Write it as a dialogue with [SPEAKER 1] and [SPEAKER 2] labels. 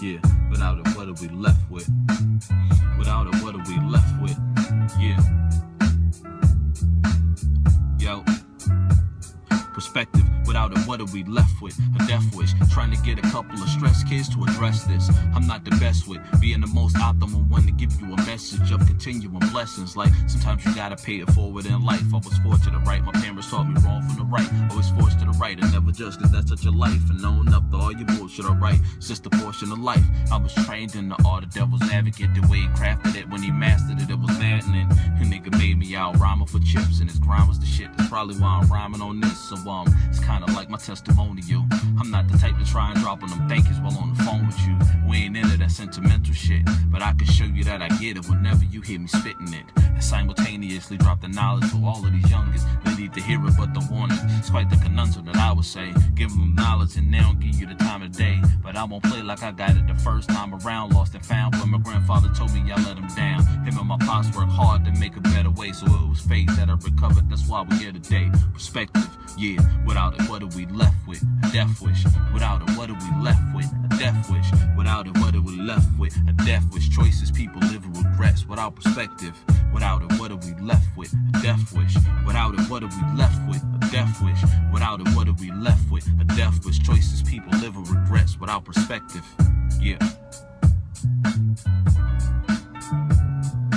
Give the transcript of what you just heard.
[SPEAKER 1] Yeah, without it, what are we left with? Without it, what are we left with? Yeah. Yo. Perspective, without it, what are we left with? A death wish, trying to get a couple of stressed kids to address this. I'm not the best with being the most optimal one to give you a message of continuing blessings. Like, sometimes you gotta pay it forward in life. I was fortunate, right? My parents taught me wrong from the right. Always forced to the right and never judge, cause that's such a life. And own up to all your bullshit, alright? It's just a portion of life. I was trained in the art of devil's advocate. The way he crafted it, when he mastered it, it was maddening. A nigga made me out rhyming for chips, and his grind was the shit. That's probably why I'm rhyming on this. So it's kinda like my testimonial. I'm not the type to try and drop on them thank yous while on the phone with you. We ain't into that sentimental shit, but I can show you that I get it whenever you hear me spitting it. And simultaneously drop the knowledge for all of these youngers. They need to hear it but don't want it. It's quite the conundrum that I would say. Give them knowledge and they don't give you the time of day. But I won't play like I got it the first time around. Lost and found when my grandfather told me I let him down. Him and my pops worked hard to make a better way, so it was faith that I recovered. That's why we're here today. Perspective, yeah. Without it, what are we left with? A death wish. Without it, what are we left with? A death wish. Without it, what are we left with? A death wish. Choices people live with regrets. Without perspective. Without it, what are we left with? A death wish. Without it, what are we left with? A death wish. Without it, what are we left with? A death wish. Choices people live with regrets. Without perspective. Yeah.